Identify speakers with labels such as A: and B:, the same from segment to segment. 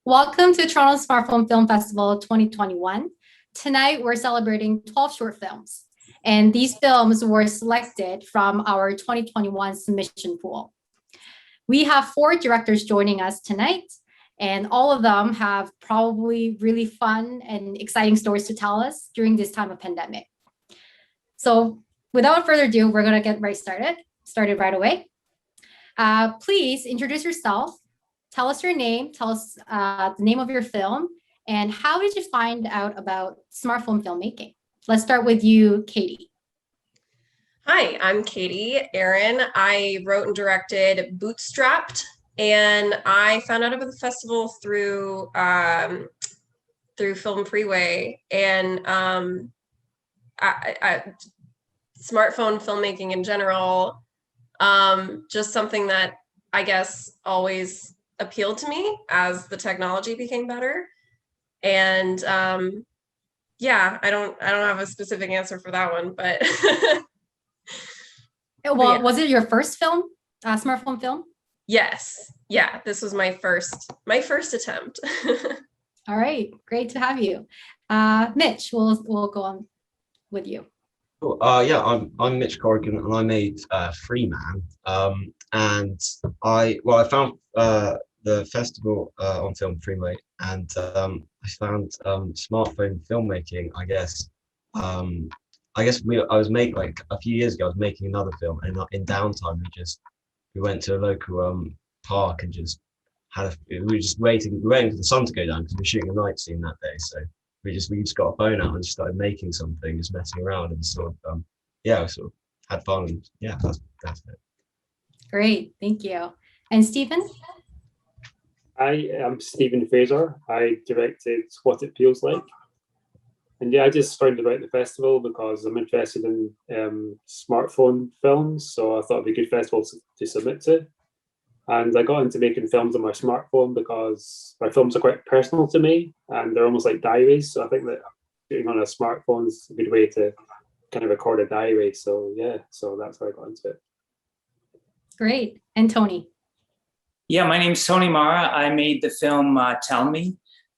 A: Welcome to Toronto Smartphone Film Festival 2021. Tonight, we're celebrating 12 short films, and these films were selected from our 2021 submission pool. We have four directors joining us tonight, and all of them have probably really fun and exciting stories to tell us during this time of pandemic. So without further ado, we're gonna get started right away. Please introduce yourself. Tell us your name, tell us the name of your film, and how did you find out about smartphone filmmaking? Let's start with you, Katie.
B: Hi, I'm Katie Aaron. I wrote and directed Bootstrapped, and I found out about the festival through Film Freeway, and smartphone filmmaking in general, just something that I guess always appealed to me as the technology became better. And yeah, I don't have a specific answer for that one, but
A: Well,
B: yeah.
A: Was it your first film, smartphone film?
B: Yes. Yeah, this was my first attempt.
A: All right, great to have you. Mitch, we'll go on with you.
C: Cool. Yeah, I'm Mitch Corrigan, and I made Freeman. And I found the festival on Film Freeway, and I found smartphone filmmaking. I was making, like, a few years ago. I was making another film, and in downtime, we went to a local park and just we were just waiting for the sun to go down because we were shooting a night scene that day. So we just got a phone out and just started making something, just messing around, and sort of we sort of had fun. And yeah, that's it.
A: Great, thank you. And Stephen?
D: I am Stephen Fraser. I directed What It Feels Like. And yeah, I just found about the festival because I'm interested in smartphone films. So I thought it'd be a good festival to submit to. And I got into making films on my smartphone because my films are quite personal to me and they're almost like diaries. So I think that shooting on a smartphone is a good way to kind of record a diary. So yeah, so that's how I got into it.
A: Great. And Tony?
E: Yeah, my name's Tony Mara. I made the film Tell Me.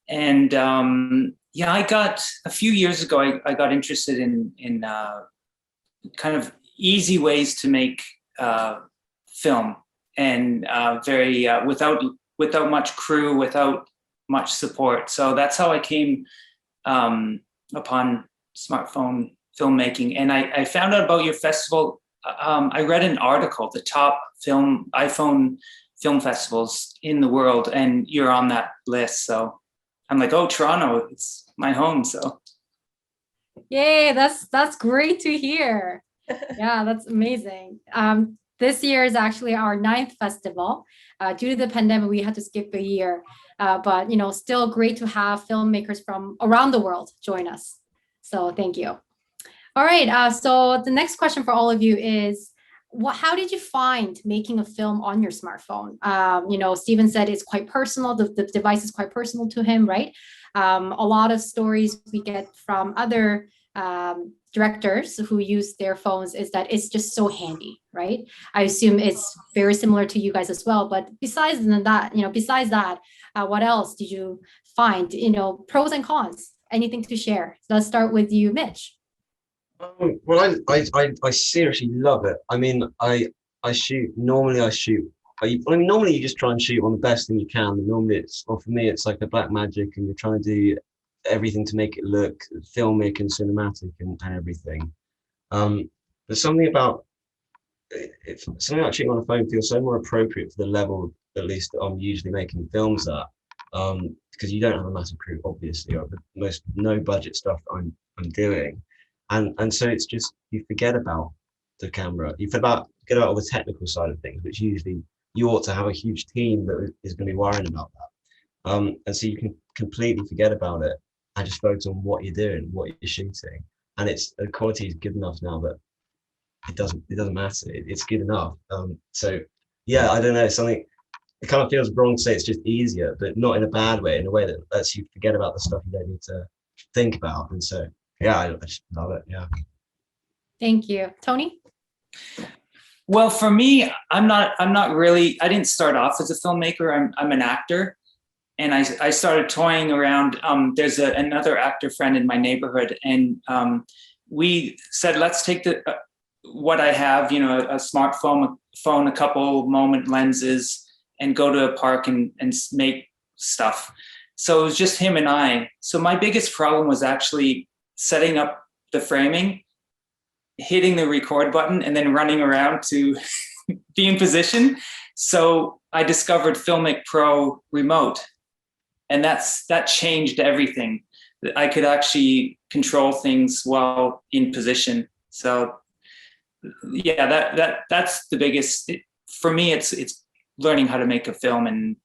E: And I got, a few years ago, I got interested in kind of easy ways to make film, and very without much crew, without much support. So that's how I came upon smartphone filmmaking. And I found out about your festival. I read an article, the top iPhone film festivals in the world, and you're on that list. So I'm like, oh, Toronto, it's my home. So
A: yay, that's great to hear. Yeah, that's amazing. This year is actually our 9th festival. Due to the pandemic, we had to skip a year, but still great to have filmmakers from around the world join us. So thank you. All right, so the next question for all of you is, how did you find making a film on your smartphone? Stephen said it's quite personal. The device is quite personal to him, right? A lot of stories we get from other directors who use their phones is that it's just so handy, right? I assume it's very similar to you guys as well. But besides that, what else did you find? Pros and cons. Anything to share? Let's start with you, Mitch.
C: Well, I seriously love it. I mean, normally you just try and shoot on the best thing you can. And normally for me, it's like a black magic, and you're trying to do everything to make it look filmic and cinematic and everything. But something about shooting on a phone feels so more appropriate for the level, at least, that I'm usually making films at. Because you don't have a massive crew, obviously, or most no budget stuff that I'm doing. And so it's just, you forget about the camera, you forget about all the technical side of things, which usually you ought to have a huge team that is going to be worrying about that. And so you can completely forget about it and just focus on what you're doing, what you're shooting. And the quality is good enough now that it doesn't matter. It's good enough. So yeah, I don't know, something, it kind of feels wrong to say it's just easier, but not in a bad way, in a way that lets you forget about the stuff you don't need to think about. And so yeah, I just love it. Yeah.
A: Thank you. Tony?
E: Well, for me, I'm not really, I didn't start off as a filmmaker. I'm an actor. and I started toying around. There's another actor friend in my neighborhood, and we said, let's take what I have, a smartphone, a couple moment lenses, and go to a park and make stuff. So it was just him and I. So my biggest problem was actually setting up the framing, hitting the record button, and then running around to be in position. So I discovered Filmic Pro Remote, and that changed everything. I could actually control things while in position. So yeah, that's the biggest. For me, it's learning how to make a film, and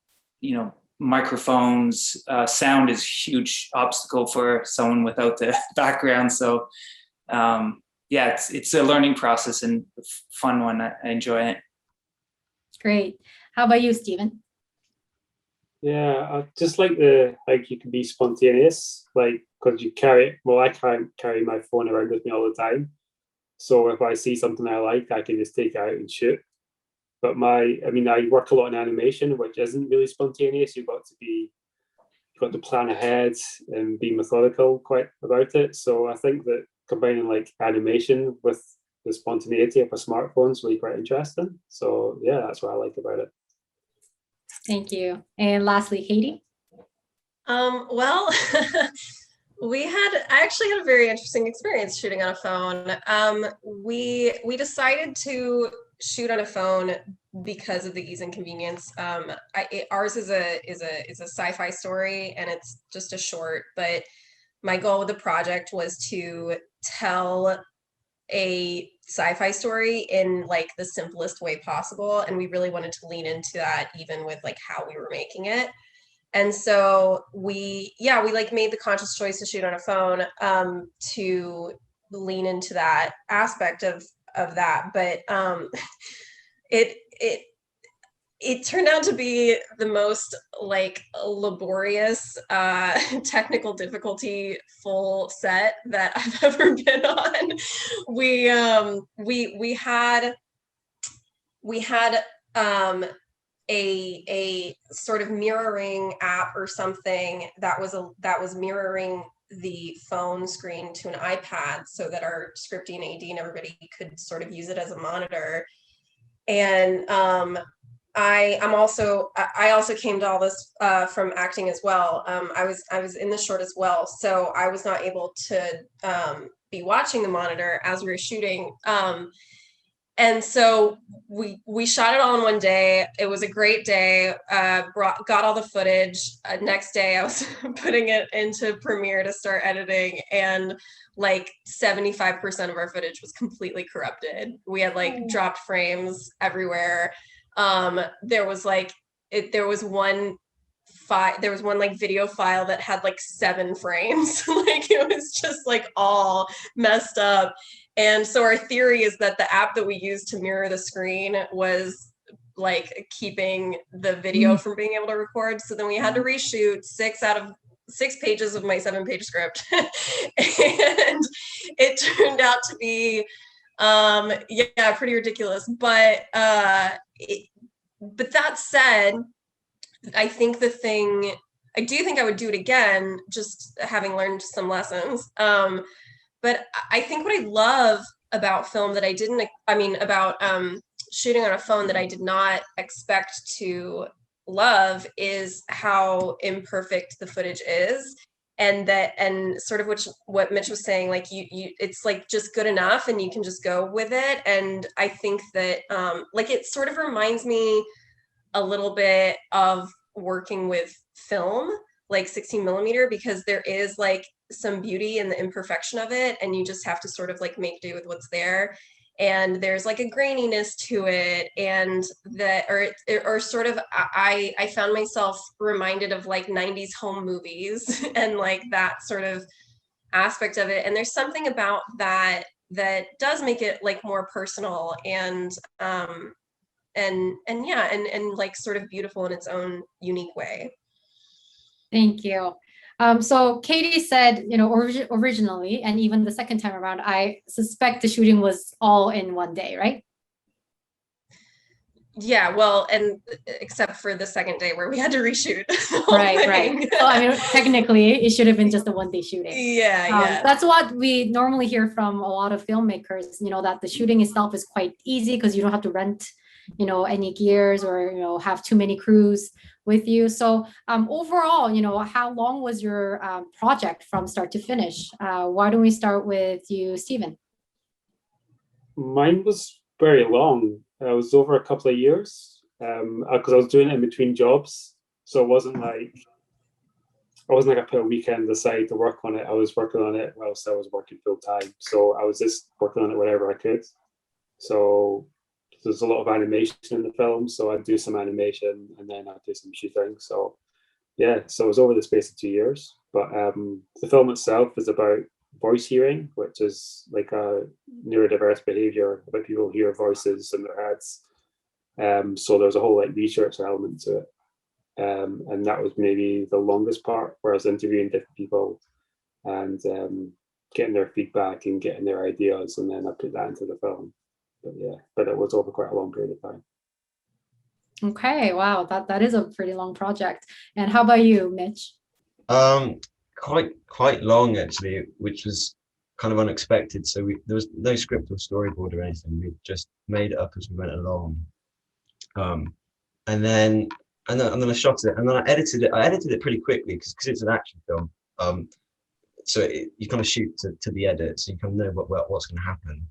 E: microphones, sound is a huge obstacle for someone without the background. So yeah, it's a learning process and a fun one. I enjoy it.
A: Great. How about you, Stephen?
D: Yeah, I just like you can be spontaneous, because you carry it. Well, I can't carry my phone around with me all the time. So if I see something I like, I can just take it out and shoot. But I work a lot in animation, which isn't really spontaneous. You've got to plan ahead and be methodical quite about it. So I think that combining animation with the spontaneity of a smartphone is really quite interesting. So yeah, that's what I like about it.
A: Thank you. And lastly, Katie?
B: Well, I actually had a very interesting experience shooting on a phone. We decided to shoot on a phone because of the ease and convenience. Ours is a sci-fi story, and it's just a short, but my goal with the project was to tell a sci-fi story in the simplest way possible, and we really wanted to lean into that, even with how we were making it. And so we made the conscious choice to shoot on a phone, to lean into that aspect of that. But it turned out to be the most laborious, technical difficulty full set that I've ever been on. We had a sort of mirroring app or something that was mirroring the phone screen to an iPad, so that our scripting AD and everybody could sort of use it as a monitor. And I also came to all this from acting as well. I was in the short as well, so I was not able to be watching the monitor as we were shooting. And so we shot it all in one day. It was a great day. Got all the footage. Next day, I was putting it into Premiere to start editing, and 75% of our footage was completely corrupted. We had dropped frames everywhere. There was one video file that had 7 frames. It was just all messed up. And so our theory is that the app that we used to mirror the screen was keeping the video from being able to record. So then we had to reshoot 6 pages of my 7-page script. And it turned out to be pretty ridiculous. But that said, I do think I would do it again, just having learned some lessons. But I think what I love about film that about shooting on a phone that I did not expect to love is how imperfect the footage is. And sort of what Mitch was saying, it's just good enough and you can just go with it. And I think that it sort of reminds me a little bit of working with film, 16 millimeter, because there is some beauty in the imperfection of it, and you just have to sort of make do with what's there. And there's a graininess to it, and I found myself reminded of 90s home movies and that sort of aspect of it. And there's something about that does make it more personal and sort of beautiful in its own unique way.
A: Thank you. So Katie said, originally, and even the second time around, I suspect the shooting was all in one day, right?
B: Yeah, well, and except for the second day where we had to reshoot the whole
A: Right, right.
B: thing.
A: So I mean, technically, it should have been just a one-day shooting.
B: Yeah.
A: That's what we normally hear from a lot of filmmakers, that the shooting itself is quite easy because you don't have to rent, any gears or, have too many crews with you. So overall, how long was your project from start to finish? Why don't we start with you, Stephen?
D: Mine was very long. It was over a couple of years because I was doing it in between jobs. So it wasn't like I put a weekend aside to work on it. I was working on it whilst I was working full time. So I was just working on it whenever I could. So there's a lot of animation in the film. So I'd do some animation and then I'd do some shooting. So yeah, so it was over the space of 2 years. But the film itself is about voice hearing, which is like a neurodiverse behavior about people who hear voices in their heads. So there's a whole like research element to it. And that was maybe the longest part, where I was interviewing different people and getting their feedback and getting their ideas, and then I put that into the film. But it was over quite a long period of time.
A: Okay, wow, that is a pretty long project. And how about you, Mitch?
C: Quite long actually, which was kind of unexpected. So there was no script or storyboard or anything. We just made it up as we went along. And then I shot it, and then I edited it. I edited it pretty quickly because it's an action film. So you kind of shoot to the edit, so you kind of know what's going to happen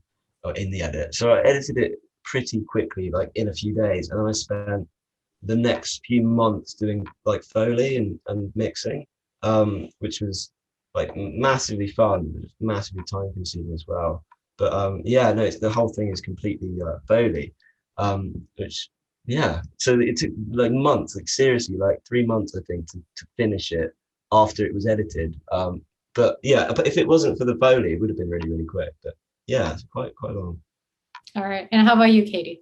C: in the edit. So I edited it pretty quickly, like in a few days, and then I spent the next few months doing like Foley and mixing, which was like massively fun, but massively time consuming as well. But the whole thing is completely Foley, which. Yeah, so it took like months, like seriously, like 3 months, I think, to finish it after it was edited. But if it wasn't for the Foley, it would have been really, really quick. But yeah, it's quite long.
A: All right, and how about you, Katie?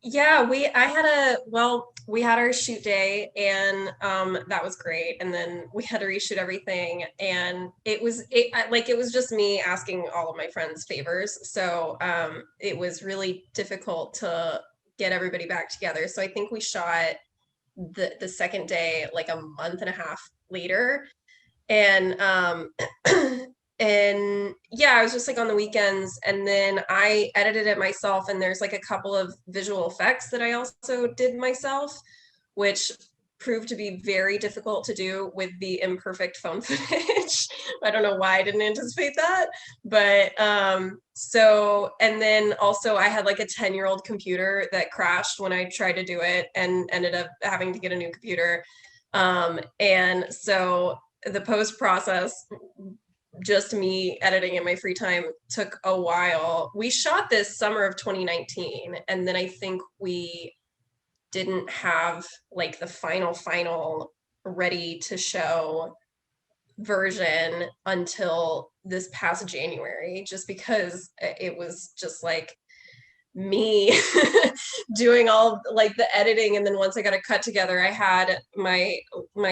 B: Yeah, we had our shoot day, and that was great. And then we had to reshoot everything, and it was just me asking all of my friends favors. So it was really difficult to get everybody back together. So I think we shot the second day like a month and a half later, and and yeah, I was just like on the weekends, and then I edited it myself, and there's like a couple of visual effects that I also did myself, which proved to be very difficult to do with the imperfect phone footage. I don't know why I didn't anticipate that, but so, and then also I had like a 10-year-old computer that crashed when I tried to do it and ended up having to get a new computer. And so the post process, just me editing in my free time, took a while. We shot this summer of 2019, and then I think we didn't have like the final ready to show version until this past January, just because it was just like me doing all like the editing. And then once I got it cut together, I had my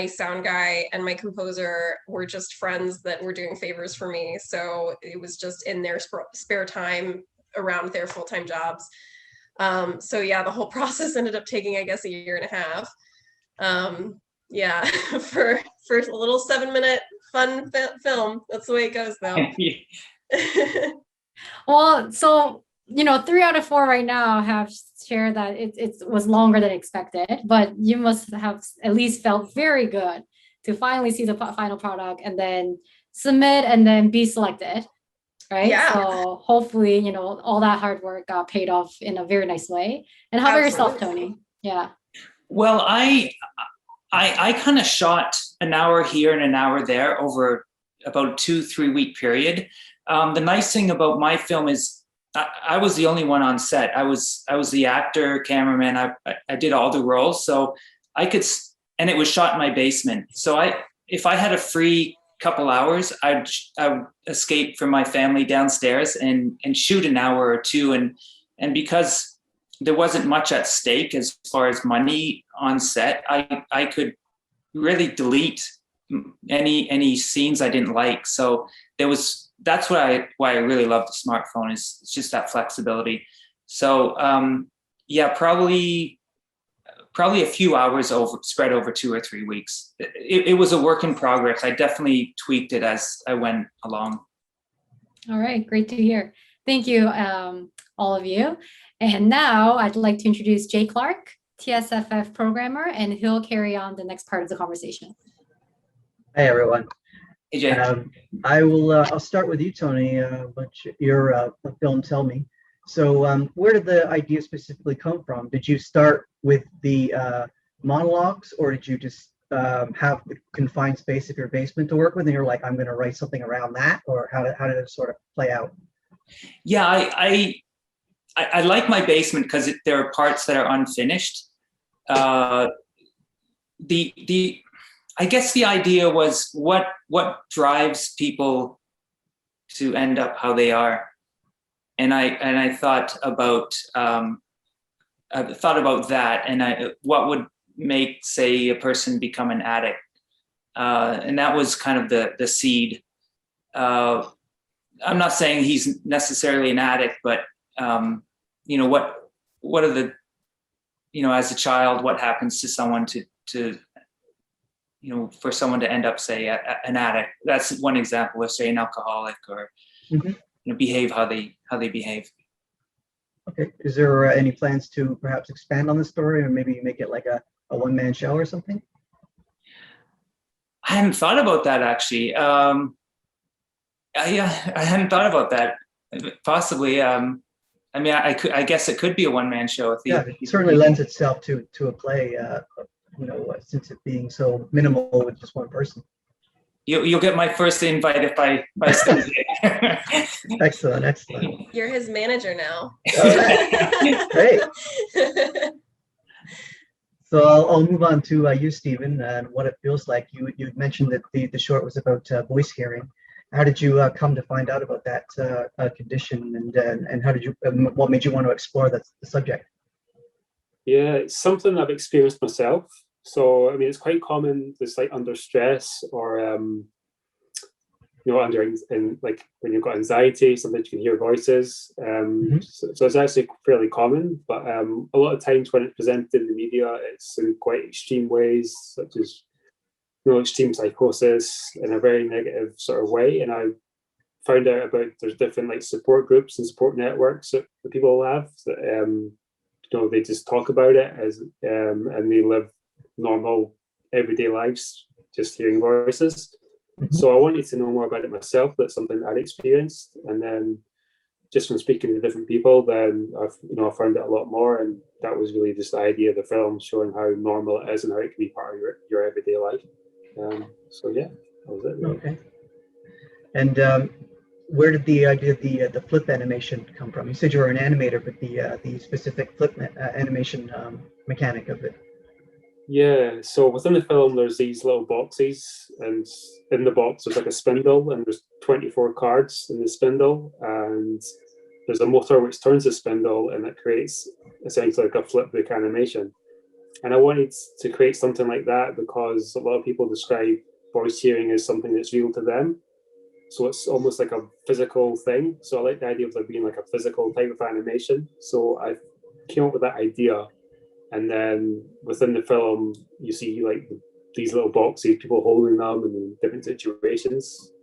B: sound guy and my composer were just friends that were doing favors for me, so it was just in their spare time around their full-time jobs. So yeah, the whole process ended up taking, I guess, a year and a half. Yeah, for a little 7-minute fun film. That's the way it goes though.
A: Well, so 3 out of 4 right now have shared that it was longer than expected, but you must have at least felt very good to finally see the final product and then submit and then be selected, right?
B: Yeah.
A: So hopefully, all that hard work got paid off in a very nice way. And how about yourself, Tony? Yeah.
E: Well, I kind of shot an hour here and an hour there over about 2-3 week period. The nice thing about my film is I was the only one on set. I was the actor, cameraman. I did all the roles, so I could, and it was shot in my basement. So if I had a free couple hours, I would escape from my family downstairs and shoot an hour or two. And because there wasn't much at stake as far as money on set, I could really delete any scenes I didn't like. So that's why I really love the smartphone, is it's just that flexibility. So yeah, probably a few hours spread over 2 or 3 weeks. It was a work in progress. I definitely tweaked it as I went along.
A: All right, great to hear. Thank you, all of you. And now I'd like to introduce Jay Clark, TSFF programmer, and he'll carry on the next part of the conversation.
F: Hey everyone.
E: Hey, Jay.
F: I'll start with you, Tony. Your film Tell Me. So where did the idea specifically come from? Did you start with the monologues, or did you just have the confined space of your basement to work with, and you're like, I'm going to write something around that? Or how did it sort of play out?
E: Yeah, I like my basement because there are parts that are unfinished. I guess the idea was what drives people to end up how they are, and I thought about that, and what would make, say, a person become an addict, and that was kind of the seed. I'm not saying he's necessarily an addict, but what are the, as a child, what happens to someone to for someone to end up, say, an addict. That's one example of, say, an alcoholic, or behave how they behave.
F: Okay. Is there any plans to perhaps expand on the story, or maybe make it like a one-man show or something?
E: I hadn't thought about that, actually. Yeah, I hadn't thought about that. Possibly. I guess it could be a one-man show.
F: It certainly lends itself to a play. Since it being so minimal with just one person.
E: You'll get my first invite if I stay there.
F: Excellent.
B: You're his manager now.
F: Great. So I'll move on to you, Stephen, and what it feels like. You mentioned that the short was about voice hearing. How did you come to find out about that condition, and how did you? What made you want to explore the subject?
D: Yeah, it's something I've experienced myself. So, it's quite common. It's like under stress, or like when you've got anxiety, sometimes you can hear voices. So it's actually fairly common. But a lot of times when it's presented in the media, it's in quite extreme ways, such as extreme psychosis in a very negative sort of way. And I found out about there's different like support groups and support networks that people have that they just talk about it and they live normal everyday lives just hearing voices. So I wanted to know more about it myself. That's something I'd experienced, and then just from speaking to different people, then I found out a lot more, and that was really just the idea of the film, showing how normal it is and how it can be part of your everyday life. So yeah, that was it. Really.
F: Okay. And where did the idea of the flip animation come from? You said you were an animator, but the specific flip animation mechanic of it.
D: Yeah, so within the film, there's these little boxes, and in the box there's like a spindle, and there's 24 cards in the spindle, and there's a motor which turns the spindle, and it creates essentially like a flip book animation. And I wanted to create something like that because a lot of people describe voice hearing as something that's real to them. So it's almost like a physical thing. So I like the idea of there being like a physical type of animation. So I came up with that idea. And then within the film, you see like these little boxes, people holding them in different situations.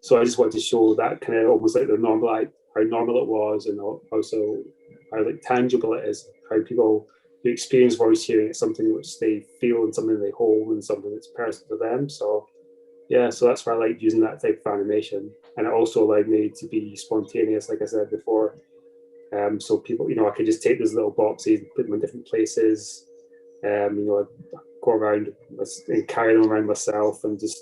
D: So I just wanted to show that kind of almost like how normal it was, and also how like tangible it is, how people who experience voice hearing, it's something which they feel and something they hold and something that's personal to them. So yeah, so that's why I like using that type of animation. And it also allowed me to be spontaneous, like I said before. So people, I could just take those little boxes, put them in different places, I'd go around and carry them around myself and just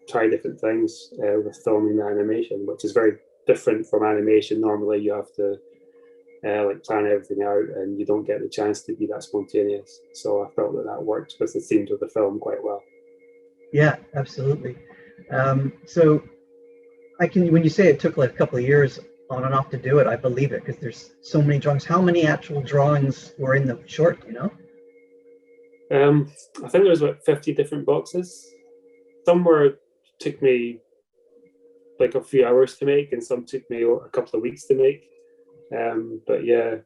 D: try different things with filming the animation, which is very different from animation. Normally you have to plan everything out, and you don't get the chance to be that spontaneous. So I felt that worked with the themes of the film quite well.
F: Yeah, absolutely. So when you say it took like a couple of years on and off to do it, I believe it, because there's so many drawings. How many actual drawings were in the short,
D: I think there's about 50 different boxes. Some took me like a few hours to make, and some took me a couple of weeks to make. It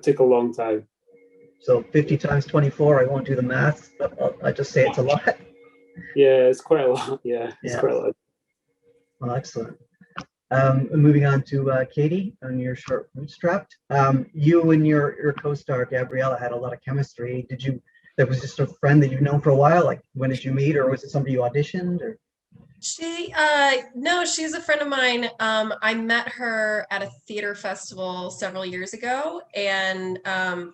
D: took a long time.
F: So 50 times 24, I won't do the math, but I just say it's a lot.
D: Yeah, it's quite a lot. Yeah, it's
F: Yeah.
D: quite a lot.
F: Well, excellent. Moving on to Katie on your short Bootstrapped. You and your co-star Gabriella had a lot of chemistry. That was just a friend that you've known for a while? Like, when did you meet, or was it somebody you auditioned? Or
B: No, she's a friend of mine. I met her at a theater festival several years ago, and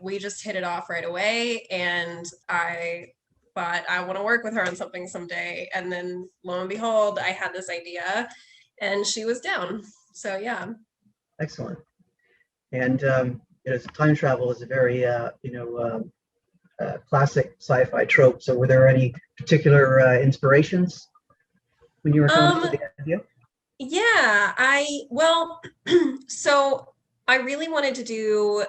B: we just hit it off right away. And I thought I want to work with her on something someday. And then lo and behold, I had this idea, and she was down. So yeah.
F: Excellent. And time travel is a very classic sci-fi trope. So were there any particular inspirations when you were coming up with the idea?
B: Yeah, so I really wanted to do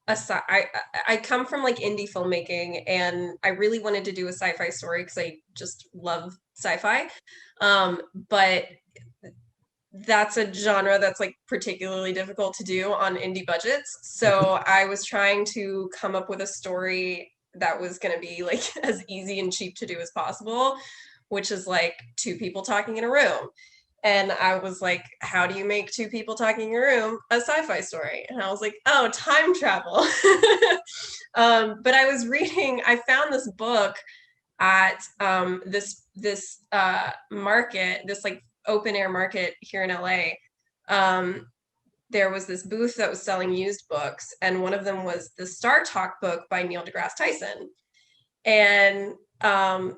B: I come from like indie filmmaking, and I really wanted to do a sci-fi story because I just love sci-fi. But that's a genre that's like particularly difficult to do on indie budgets. So I was trying to come up with a story that was going to be like as easy and cheap to do as possible, which is like two people talking in a room. And I was like, how do you make two people talking in a room a sci-fi story? And I was like, oh, time travel. But I found this book at this market, this like open air market here in LA. There was this booth that was selling used books, and one of them was the Star Talk book by Neil deGrasse Tyson. And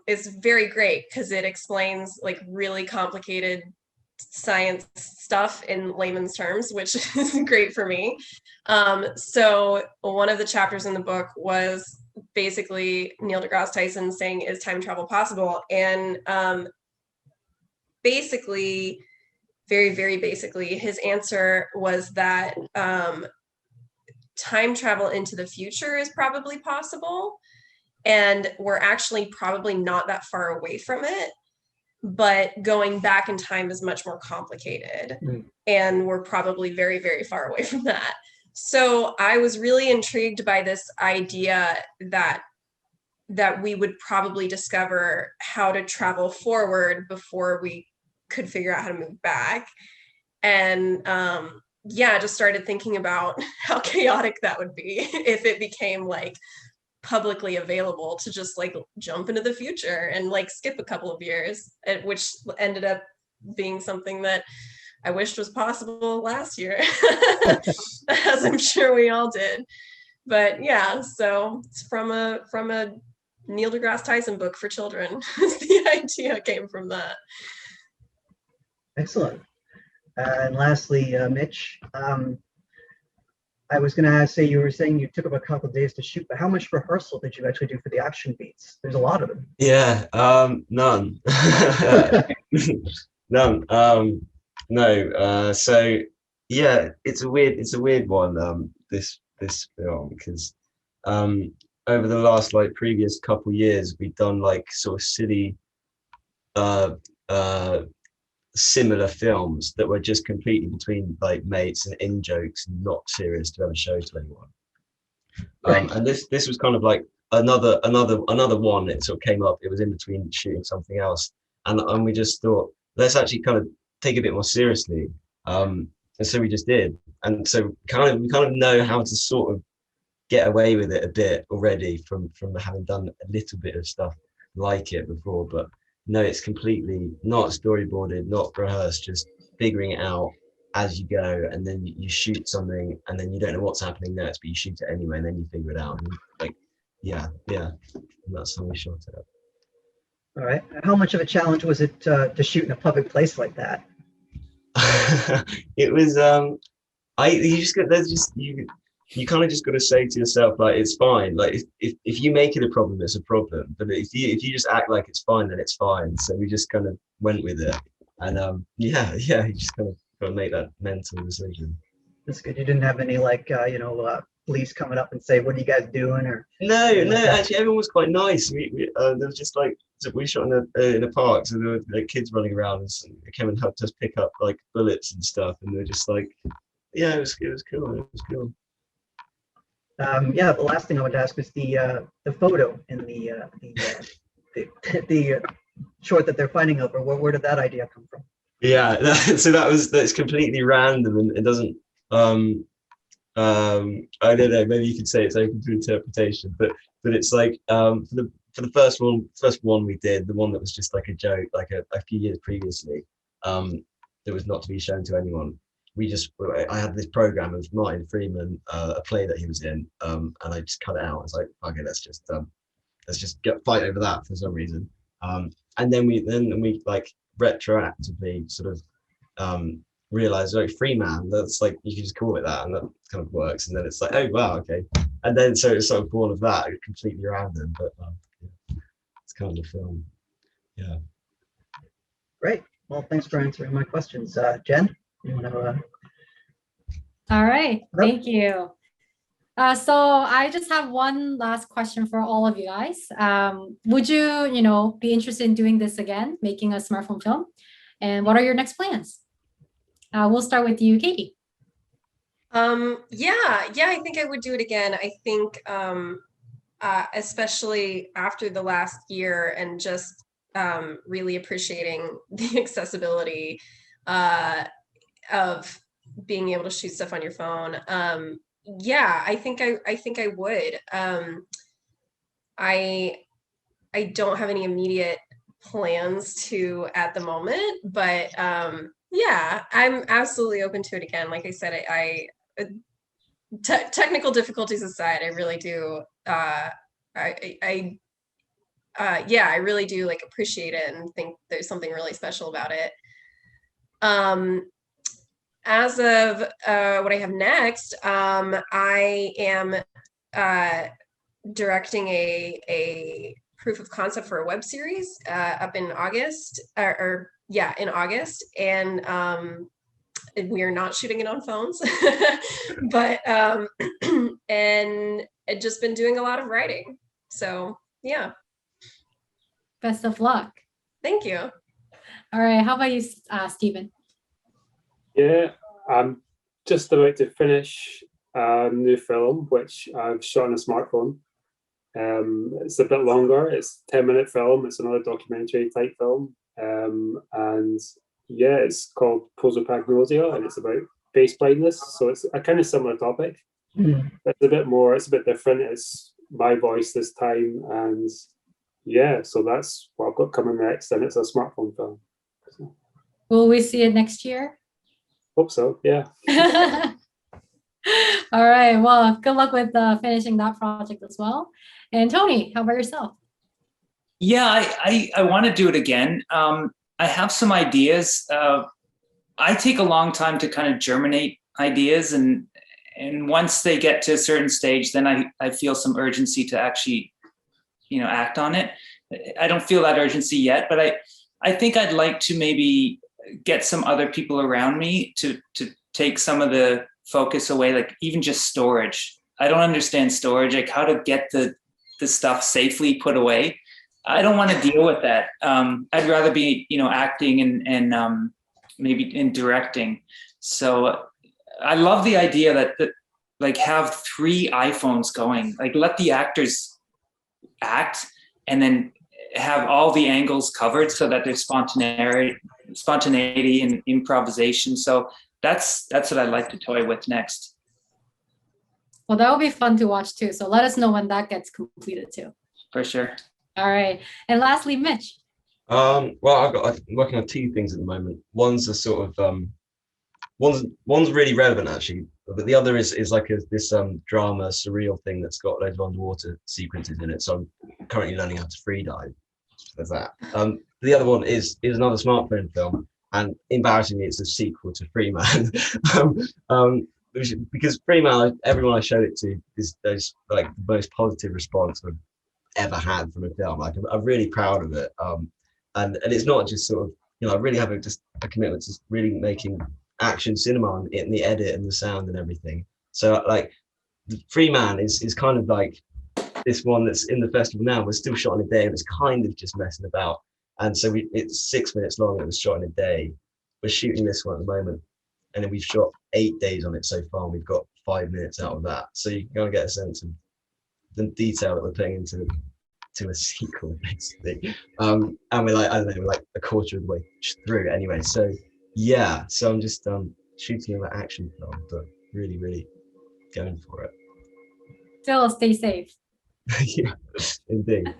B: it's very great because it explains like really complicated science stuff in layman's terms, which is great for me. So one of the chapters in the book was basically Neil deGrasse Tyson saying, is time travel possible? And basically, very, very basically, his answer was that time travel into the future is probably possible. And we're actually probably not that far away from it. But going back in time is much more complicated. And we're probably very, very far away from that. So I was really intrigued by this idea that we would probably discover how to travel forward before we could figure out how to move back. And just started thinking about how chaotic that would be if it became like publicly available to just like jump into the future and like skip a couple of years, which ended up being something that I wished was possible last year, as I'm sure we all did. But yeah, so it's from a Neil deGrasse Tyson book for children. The idea came from that.
F: Excellent. And lastly, Mitch, I was going to say, you were saying you took about a couple of days to shoot, but how much rehearsal did you actually do for the action beats? There's a lot of them.
C: Yeah, none. None. No. So yeah, it's a weird one. This film, because over the last like previous couple years, we've done like sort of silly similar films that were just completely between like mates and in jokes and not serious to ever show to anyone.
F: Right.
C: And this was kind of like another one. It sort of came up. It was in between shooting something else, and we just thought, let's actually kind of take it a bit more seriously. And so we just did. And so we kind of know how to sort of get away with it a bit already from having done a little bit of stuff like it before, but no, it's completely not storyboarded, not rehearsed, just figuring it out as you go. And then you shoot something, and then you don't know what's happening next, but you shoot it anyway, and then you figure it out. And like, yeah. And that's how we shot it up.
F: All right. How much of a challenge was it to shoot in a public place like that?
C: It was, you kind of just got to say to yourself, like, it's fine. Like if you make it a problem, it's a problem. But if you just act like it's fine, then it's fine. So we just kind of went with it. And you just kind of got to make that mental decision.
F: That's good. You didn't have any like police coming up and say, what are you guys doing? Or
C: no, actually everyone was quite nice. We there was just like, so we shot in a park, so there were like kids running around, and they came and helped us pick up like bullets and stuff, and they were just like, yeah, it was cool. It was cool.
F: Yeah, the last thing I would ask is the photo in the short that they're fighting over. Where did that idea come from?
C: Yeah, so that's completely random and it doesn't I don't know, maybe you could say it's open to interpretation, but it's like for the first one we did, the one that was just like a joke, like a few years previously, that was not to be shown to anyone. I had this program of Martin Freeman, a play that he was in, and I just cut it out. It's like, okay, let's just get fight over that for some reason. And then we like retroactively sort of realized, like, free man, that's like, you can just call it that and that kind of works. And then it's like, oh wow, okay. And then so it's sort of born of that, completely random, but yeah, it's kind of the film. Yeah.
F: Great. Well, thanks for answering my questions. Jen, you want to?
A: All right, thank you. So I just have one last question for all of you guys. Would you, be interested in doing this again, making a smartphone film? And what are your next plans? We'll start with you, Katie.
B: Yeah, I think I would do it again. I think especially after the last year and just really appreciating the accessibility of being able to shoot stuff on your phone. Yeah, I think I would. I don't have any immediate plans to at the moment, but yeah, I'm absolutely open to it again. Like I said, technical difficulties aside, I really do. Yeah, I really do like appreciate it and think there's something really special about it. As of what I have next, I am directing a proof of concept for a web series up in August, in August, and we are not shooting it on phones, but and I've just been doing a lot of writing. So yeah.
A: Best of luck.
B: Thank you.
A: All right, how about you, Stephen?
D: Yeah, I'm just about to finish a new film, which I've shot on a smartphone. It's a bit longer. It's a 10-minute film. It's another documentary type film. And yeah, it's called Prosopagnosia, and it's about face blindness. So it's a kind of similar topic. It's a bit different. It's my voice this time. And yeah, so that's what I've got coming next. And it's a smartphone film. So,
A: will we see it next year?
D: Hope so, yeah.
A: All right, well, good luck with finishing that project as well. And Tony, how about yourself?
E: Yeah, I want to do it again. I have some ideas. I take a long time to kind of germinate ideas, and once they get to a certain stage, then I feel some urgency to actually, act on it. I don't feel that urgency yet, but I think I'd like to maybe get some other people around me to take some of the focus away, like even just storage. I don't understand storage, like how to get the stuff safely put away. I don't want to deal with that. I'd rather be, acting and maybe in directing. So I love the idea that like have 3 iPhones going, like let the actors act and then have all the angles covered so that there's spontaneity and improvisation. So that's what I'd like to toy with next.
A: Well, that will be fun to watch too. So let us know when that gets completed too.
E: For sure.
A: All right. And lastly, Mitch.
C: Well, I'm working on 2 things at the moment. One's a sort of one's really relevant actually, but the other is like this drama surreal thing that's got loads of underwater sequences in it. So I'm currently learning how to free dive. There's that. The other one is another smartphone film, and embarrassingly, it's a sequel to Free Man. Because Free Man, everyone I showed it to is like the most positive response I've ever had from a film. Like I'm really proud of it. And it's not just sort of, I really have a commitment to really making action cinema in the edit and the sound and everything. So like Free Man is kind of like this one that's in the festival now. We're still shot in a day, and it's kind of just messing about. And so it's 6 minutes long. It was shot in a day. We're shooting this one at the moment. and then we've shot 8 days on it so far, and we've got 5 minutes out of that. So you can kind of get a sense of the detail that we're putting into a sequel, basically. And we're like, I don't know, we're like a quarter of the way through anyway. So yeah, so I'm just shooting an action film, but really, really going for it.
A: Still stay safe.
C: Yeah, indeed.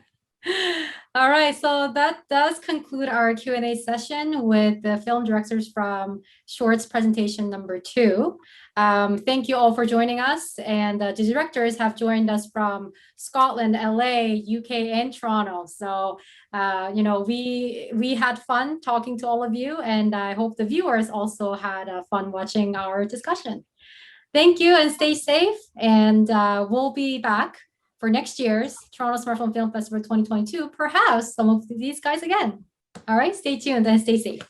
A: All right, so that does conclude our Q&A session with the film directors from Shorts presentation number 2. Thank you all for joining us, and the directors have joined us from Scotland, LA, UK, and Toronto. So, you know, we had fun talking to all of you, and I hope the viewers also had fun watching our discussion. Thank you, and stay safe, and we'll be back for next year's Toronto Smartphone Film Festival 2022, perhaps some of these guys again. All right, stay tuned and stay safe.